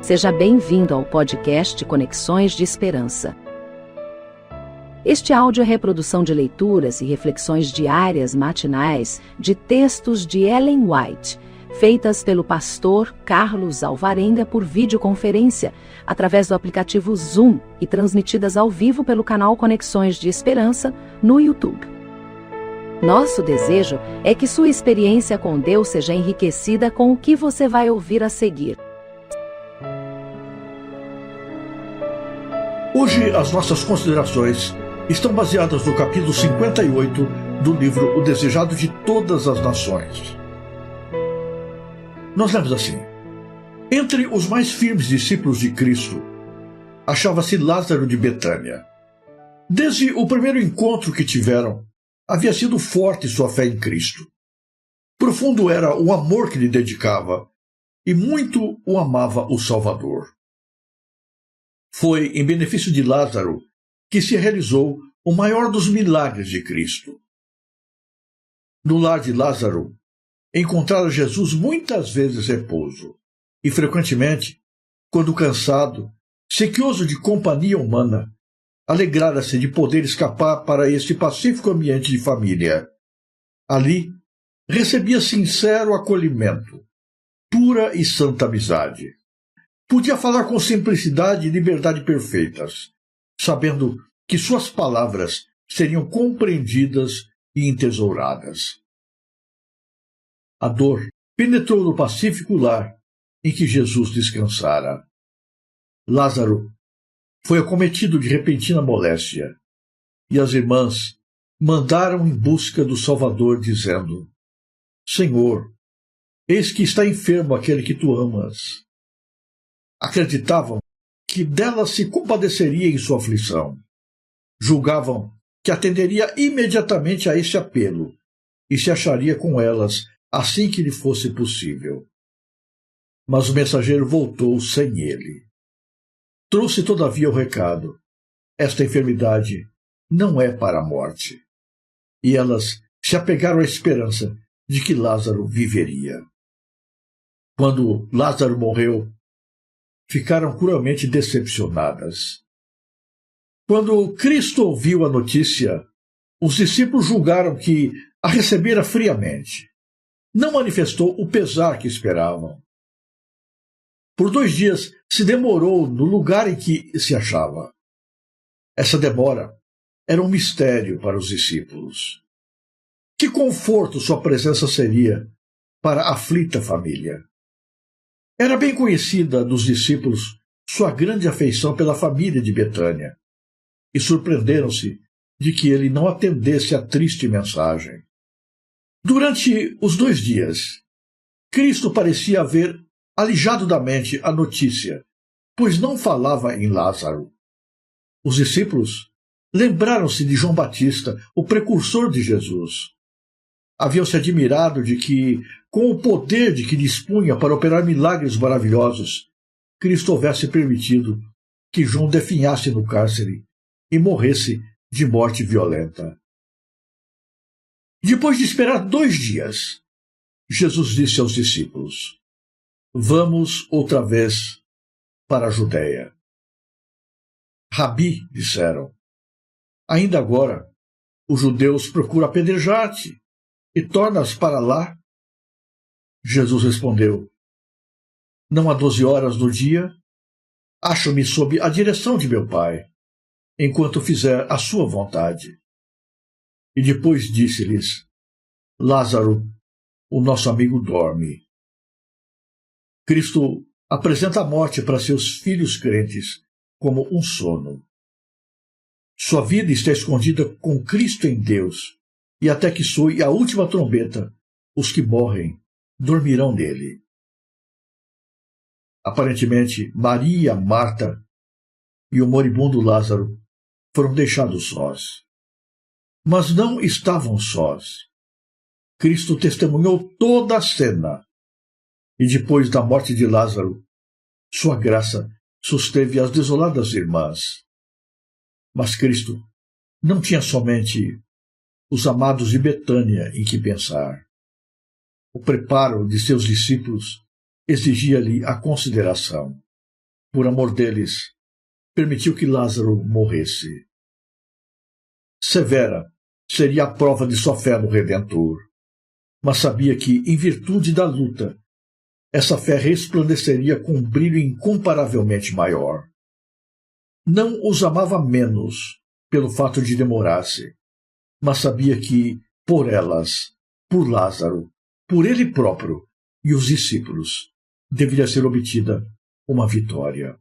Seja bem-vindo ao podcast Conexões de Esperança. Este áudio é reprodução de leituras e reflexões diárias matinais de textos de Ellen White, feitas pelo pastor Carlos Alvarenga por videoconferência, através do aplicativo Zoom e transmitidas ao vivo pelo canal Conexões de Esperança no YouTube. Nosso desejo é que sua experiência com Deus seja enriquecida com o que você vai ouvir a seguir. Hoje, as nossas considerações estão baseadas no capítulo 58 do livro O Desejado de Todas as Nações. Nós lemos assim: entre os mais firmes discípulos de Cristo, achava-se Lázaro de Betânia. Desde o primeiro encontro que tiveram, havia sido forte sua fé em Cristo. Profundo era o amor que lhe dedicava, e muito o amava o Salvador. Foi em benefício de Lázaro que se realizou o maior dos milagres de Cristo. No lar de Lázaro, encontrara Jesus muitas vezes repouso, e frequentemente, quando cansado, sequioso de companhia humana, alegrara-se de poder escapar para este pacífico ambiente de família. Ali, recebia sincero acolhimento, pura e santa amizade. Podia falar com simplicidade e liberdade perfeitas, sabendo que suas palavras seriam compreendidas e entesouradas. A dor penetrou no pacífico lar em que Jesus descansara. Lázaro foi acometido de repentina moléstia, e as irmãs mandaram em busca do Salvador, dizendo: Senhor, eis que está enfermo aquele que tu amas. Acreditavam que dela se compadeceria em sua aflição. Julgavam que atenderia imediatamente a este apelo e se acharia com elas assim que lhe fosse possível. Mas o mensageiro voltou sem ele. Trouxe, todavia, o recado: esta enfermidade não é para a morte. E elas se apegaram à esperança de que Lázaro viveria. Quando Lázaro morreu, ficaram cruelmente decepcionadas. Quando Cristo ouviu a notícia, os discípulos julgaram que a recebera friamente. Não manifestou o pesar que esperavam. Por 2 dias se demorou no lugar em que se achava. Essa demora era um mistério para os discípulos. Que conforto sua presença seria para a aflita família! Era bem conhecida dos discípulos sua grande afeição pela família de Betânia, e surpreenderam-se de que ele não atendesse à triste mensagem. Durante os 2 dias, Cristo parecia haver alijado da mente a notícia, pois não falava em Lázaro. Os discípulos lembraram-se de João Batista, o precursor de Jesus. Haviam se admirado de que, com o poder de que dispunha para operar milagres maravilhosos, Cristo houvesse permitido que João definhasse no cárcere e morresse de morte violenta. Depois de esperar 2 dias, Jesus disse aos discípulos: Vamos outra vez para a Judéia. Rabi, disseram, ainda agora os judeus procuram apedrejar-te, e tornas para lá? Jesus respondeu: Não há 12 horas do dia? Acho-me sob a direção de meu Pai, enquanto fizer a sua vontade. E depois disse-lhes: Lázaro, o nosso amigo, dorme. Cristo apresenta a morte para seus filhos crentes como um sono. Sua vida está escondida com Cristo em Deus, e até que soe a última trombeta, os que morrem dormirão nele. Aparentemente, Maria, Marta e o moribundo Lázaro foram deixados sós. Mas não estavam sós. Cristo testemunhou toda a cena, e depois da morte de Lázaro, sua graça susteve as desoladas irmãs. Mas Cristo não tinha somente os amados de Betânia em que pensar. O preparo de seus discípulos exigia-lhe a consideração. por amor deles, permitiu que Lázaro morresse. Severa seria a prova de sua fé no Redentor, mas sabia que, em virtude da luta, essa fé resplandeceria com um brilho incomparavelmente maior. Não os amava menos pelo fato de demorar-se, mas sabia que, por elas, por Lázaro, por ele próprio e os discípulos, deveria ser obtida uma vitória.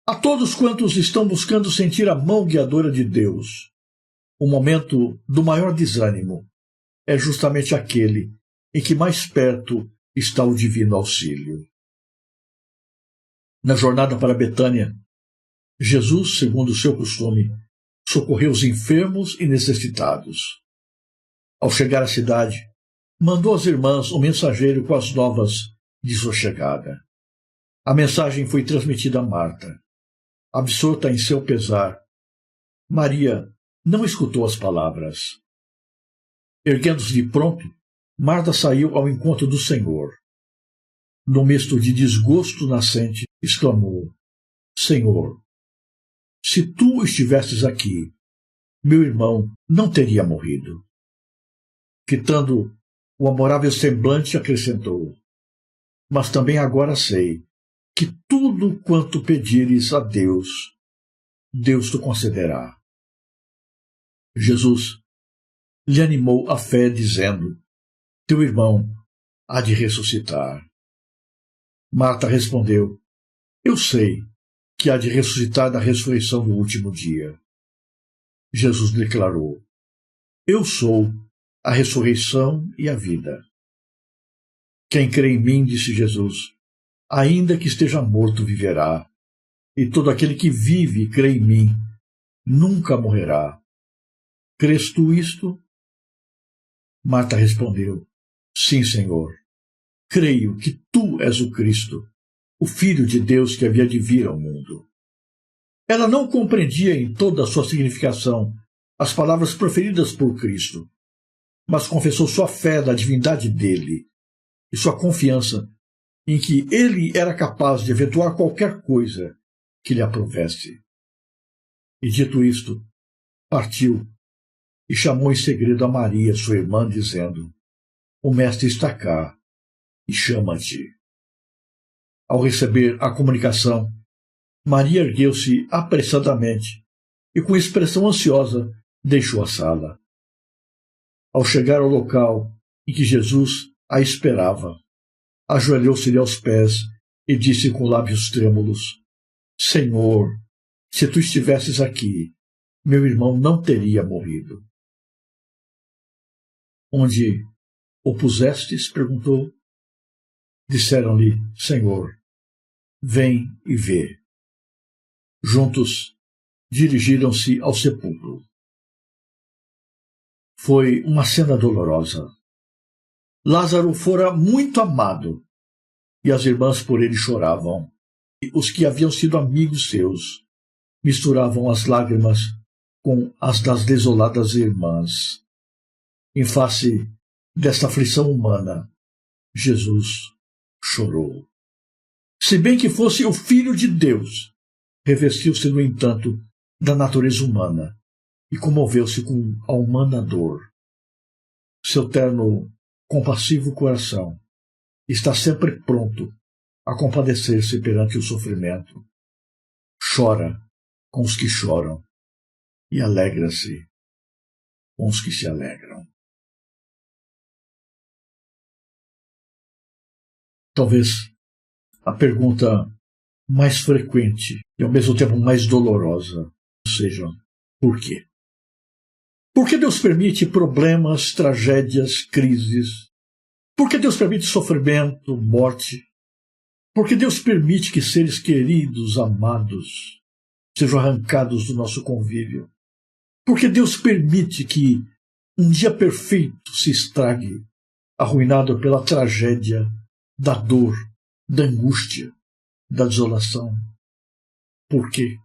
A todos quantos estão buscando sentir a mão guiadora de Deus, o momento do maior desânimo é justamente aquele em que mais perto está o divino auxílio. Na jornada para Betânia, Jesus, segundo o seu costume, socorreu os enfermos e necessitados. Ao chegar à cidade, mandou às irmãs um mensageiro com as novas de sua chegada. A mensagem foi transmitida a Marta. Absorta em seu pesar, Maria não escutou as palavras. Erguendo-se de pronto, Marta saiu ao encontro do Senhor. No misto de desgosto nascente, exclamou: Senhor, se tu estivesses aqui, meu irmão não teria morrido. Fitando o amorável semblante, acrescentou: Mas também agora sei que tudo quanto pedires a Deus, Deus te concederá. Jesus lhe animou a fé, dizendo: Teu irmão há de ressuscitar. Marta respondeu: Eu sei que há de ressuscitar da ressurreição do último dia. Jesus declarou: Eu sou a ressurreição e a vida. Quem crê em mim, disse Jesus, ainda que esteja morto, viverá, e todo aquele que vive e crê em mim nunca morrerá. Crês tu isto? Marta respondeu: Sim, Senhor. Creio que tu és o Cristo, o Filho de Deus que havia de vir ao mundo. Ela não compreendia em toda a sua significação as palavras proferidas por Cristo, mas confessou sua fé na divindade dele e sua confiança em que ele era capaz de efetuar qualquer coisa que lhe aprovesse. E dito isto, partiu e chamou em segredo a Maria, sua irmã, dizendo: O mestre está cá e chama-te. Ao receber a comunicação, Maria ergueu-se apressadamente e, com expressão ansiosa, deixou a sala. Ao chegar ao local em que Jesus a esperava, ajoelhou-se-lhe aos pés e disse com lábios trêmulos: Senhor, se tu estivesses aqui, meu irmão não teria morrido. Onde o pusestes? Perguntou. Disseram-lhe: Senhor, vem e vê. Juntos dirigiram-se ao sepulcro. Foi uma cena dolorosa. Lázaro fora muito amado, e as irmãs por ele choravam. E os que haviam sido amigos seus misturavam as lágrimas com as das desoladas irmãs. Em face desta aflição humana, Jesus chorou. Se bem que fosse o Filho de Deus, revestiu-se, no entanto, da natureza humana e comoveu-se com a humana dor. Seu terno, compassivo coração está sempre pronto a compadecer-se perante o sofrimento. Chora com os que choram e alegra-se com os que se alegram. Talvez a pergunta mais frequente e ao mesmo tempo mais dolorosa seja: por quê? Por que Deus permite problemas, tragédias, crises? Por que Deus permite sofrimento, morte? Por que Deus permite que seres queridos, amados, sejam arrancados do nosso convívio? Por que Deus permite que um dia perfeito se estrague, arruinado pela tragédia, da dor, da angústia, da desolação? Por quê?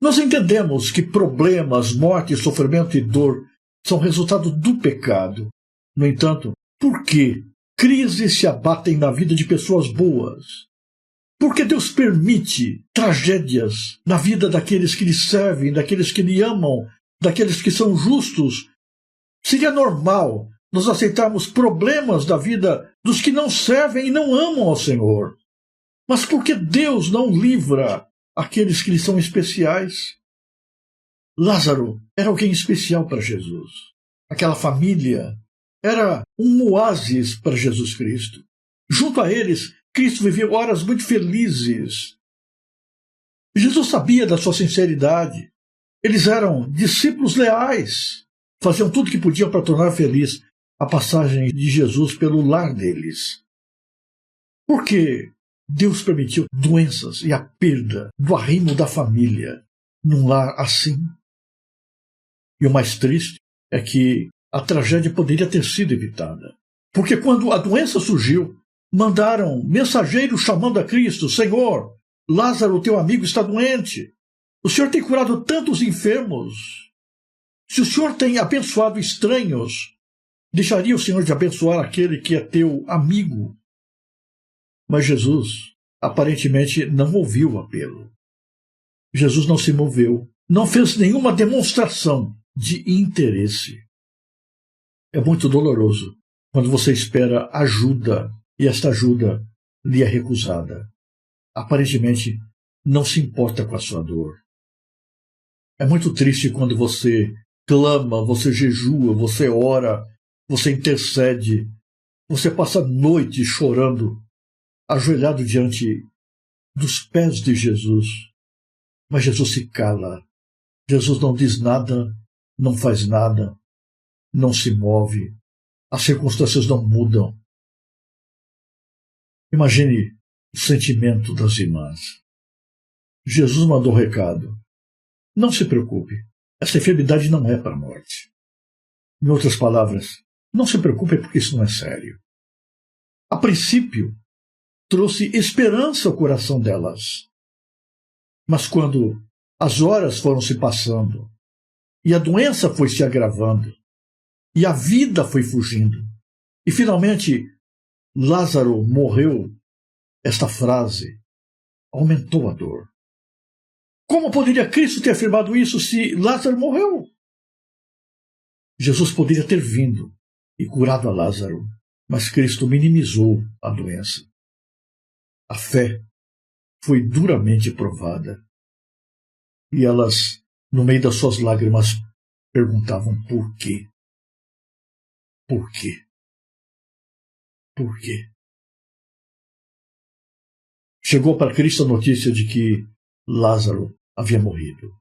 Nós entendemos que problemas, morte, sofrimento e dor são resultado do pecado. No entanto, por que crises se abatem na vida de pessoas boas? Porque Deus permite tragédias na vida daqueles que lhe servem, daqueles que lhe amam, daqueles que são justos. Seria normal nós aceitarmos problemas da vida dos que não servem e não amam ao Senhor. Mas por que Deus não livra aqueles que lhe são especiais? Lázaro era alguém especial para Jesus. Aquela família era um oásis para Jesus Cristo. Junto a eles, Cristo viveu horas muito felizes. Jesus sabia da sua sinceridade. Eles eram discípulos leais. Faziam tudo o que podiam para tornar feliz a passagem de Jesus pelo lar deles. Por que Deus permitiu doenças e a perda do arrimo da família num lar assim? E o mais triste é que a tragédia poderia ter sido evitada. Porque quando a doença surgiu, mandaram mensageiros chamando a Cristo: Senhor, Lázaro, teu amigo, está doente. O Senhor tem curado tantos enfermos. Se o Senhor tem abençoado estranhos, deixaria o Senhor de abençoar aquele que é teu amigo? Mas Jesus aparentemente não ouviu o apelo. Jesus não se moveu, não fez nenhuma demonstração de interesse. É muito doloroso quando você espera ajuda e esta ajuda lhe é recusada. Aparentemente não se importa com a sua dor. É muito triste quando você clama, você jejua, você ora, você intercede, você passa a noite chorando, ajoelhado diante dos pés de Jesus. Mas Jesus se cala. Jesus não diz nada, não faz nada, não se move. As circunstâncias não mudam. Imagine o sentimento das irmãs. Jesus mandou um recado: não se preocupe, essa enfermidade não é para a morte. Em outras palavras, não se preocupe porque isso não é sério. A princípio, trouxe esperança ao coração delas. Mas quando as horas foram se passando, e a doença foi se agravando, e a vida foi fugindo, e finalmente Lázaro morreu, esta frase aumentou a dor. Como poderia Cristo ter afirmado isso se Lázaro morreu? Jesus poderia ter vindo e curado a Lázaro, mas Cristo minimizou a doença. A fé foi duramente provada. E elas, no meio das suas lágrimas, perguntavam por quê? Por quê? Por quê? Chegou para Cristo a notícia de que Lázaro havia morrido.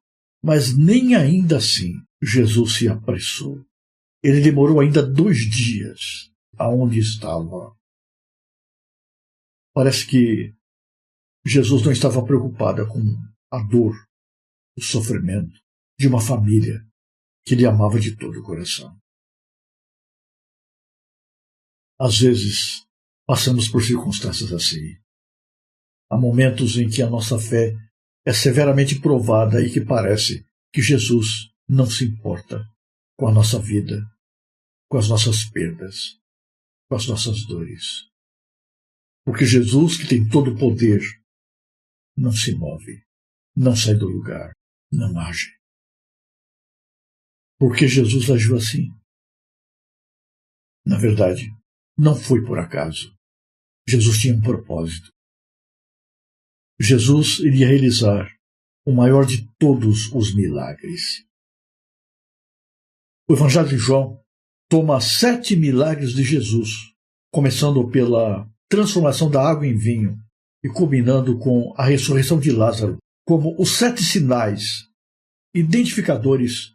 Mas nem ainda assim Jesus se apressou. Ele demorou ainda 2 dias aonde estava. Parece que Jesus não estava preocupado com a dor, o sofrimento de uma família que lhe amava de todo o coração. Às vezes, passamos por circunstâncias assim. Há momentos em que a nossa fé é severamente provada e que parece que Jesus não se importa com a nossa vida, com as nossas perdas, com as nossas dores. Porque Jesus, que tem todo o poder, não se move, não sai do lugar, não age. Por que Jesus agiu assim? Na verdade, não foi por acaso. Jesus tinha um propósito. Jesus iria realizar o maior de todos os milagres. O Evangelho de João toma 7 milagres de Jesus, começando pela transformação da água em vinho e culminando com a ressurreição de Lázaro, como os 7 sinais identificadores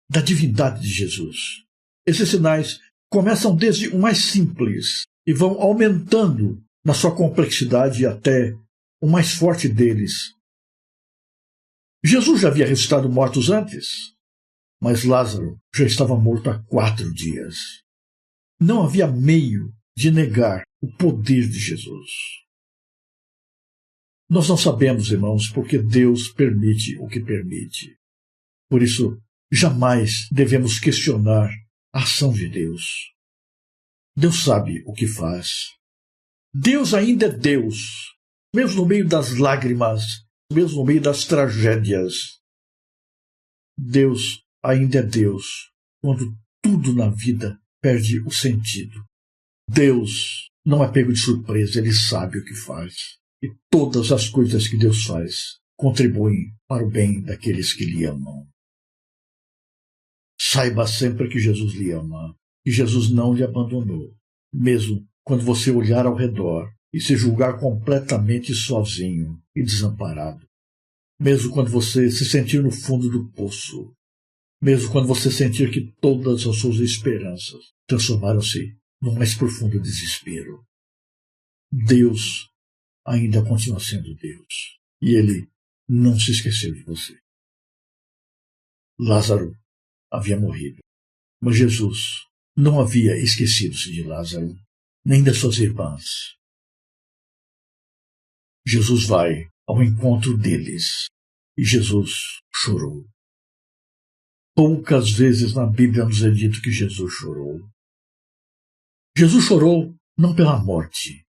da divindade de Jesus. Esses sinais começam desde o mais simples e vão aumentando na sua complexidade até o mais forte deles. Jesus já havia ressuscitado mortos antes, mas Lázaro já estava morto há 4 dias. Não havia meio de negar o poder de Jesus. Nós não sabemos, irmãos, porque Deus permite o que permite. Por isso, jamais devemos questionar a ação de Deus. Deus sabe o que faz. Deus ainda é Deus. mesmo no meio das lágrimas, mesmo no meio das tragédias, Deus ainda é Deus quando tudo na vida perde o sentido. Deus não é pego de surpresa, Ele sabe o que faz. E todas as coisas que Deus faz contribuem para o bem daqueles que lhe amam. Saiba sempre que Jesus lhe ama, que Jesus não lhe abandonou, mesmo quando você olhar ao redor e se julgar completamente sozinho e desamparado, mesmo quando você se sentir no fundo do poço, mesmo quando você sentir que todas as suas esperanças transformaram-se no mais profundo desespero. Deus ainda continua sendo Deus, e Ele não se esqueceu de você. Lázaro havia morrido, mas Jesus não havia esquecido-se de Lázaro, nem das suas irmãs. Jesus vai ao encontro deles, e Jesus chorou. Poucas vezes na Bíblia nos é dito que Jesus chorou. Jesus chorou não pela morte.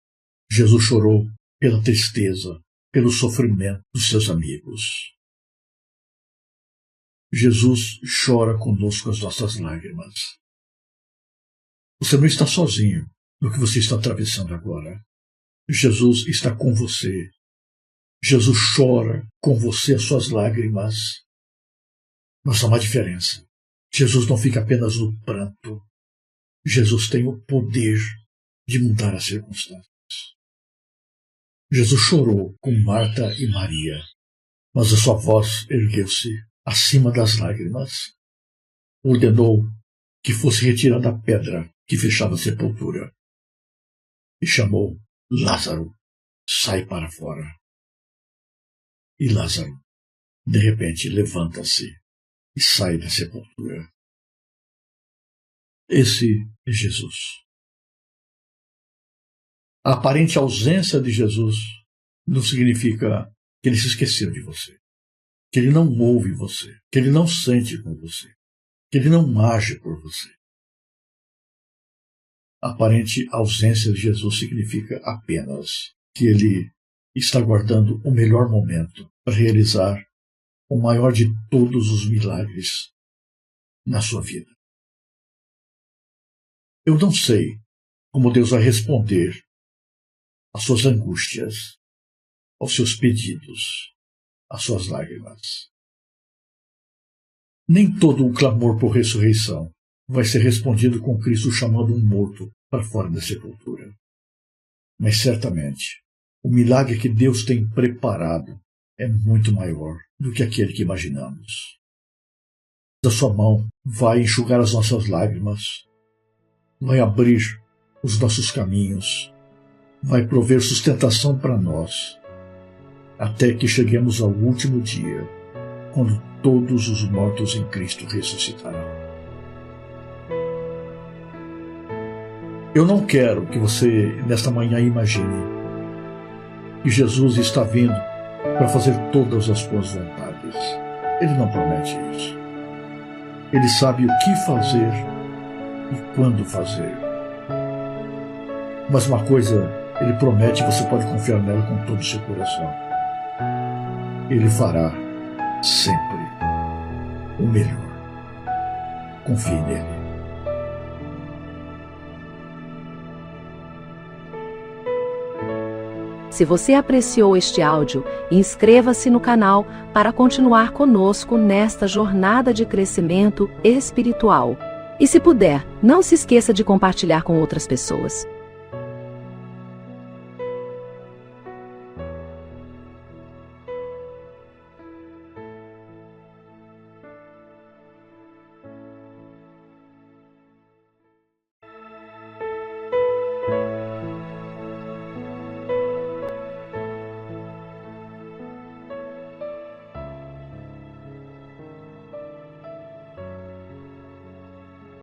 Jesus chorou pela tristeza, pelo sofrimento dos seus amigos. Jesus chora conosco as nossas lágrimas. Você não está sozinho no que você está atravessando agora. Jesus está com você. Jesus chora com você as suas lágrimas. Mas há uma diferença. Jesus não fica apenas no pranto. Jesus tem o poder de mudar as circunstâncias. Jesus chorou com Marta e Maria, mas a sua voz ergueu-se acima das lágrimas. Ordenou que fosse retirada a pedra que fechava a sepultura e chamou: Lázaro, sai para fora. E Lázaro, de repente, levanta-se e sai da sepultura. Esse é Jesus. A aparente ausência de Jesus não significa que Ele se esqueceu de você, que Ele não ouve você, que Ele não sente com você, que Ele não age por você. A aparente ausência de Jesus significa apenas que Ele está guardando o melhor momento para realizar o maior de todos os milagres na sua vida. Eu não sei como Deus vai responder às suas angústias, aos seus pedidos, às suas lágrimas. Nem todo o clamor por ressurreição vai ser respondido com Cristo chamando um morto para fora da sepultura. Mas certamente, o milagre que Deus tem preparado é muito maior do que aquele que imaginamos. A sua mão vai enxugar as nossas lágrimas, vai abrir os nossos caminhos, vai prover sustentação para nós, até que cheguemos ao último dia, quando todos os mortos em Cristo ressuscitarão. Eu não quero que você, nesta manhã, imagine que Jesus está vindo para fazer todas as suas vontades. Ele não promete isso. Ele sabe o que fazer e quando fazer. Mas uma coisa Ele promete e você pode confiar nela com todo o seu coração. Ele fará sempre o melhor. Confie nele. Se você apreciou este áudio, inscreva-se no canal para continuar conosco nesta jornada de crescimento espiritual. E se puder, não se esqueça de compartilhar com outras pessoas.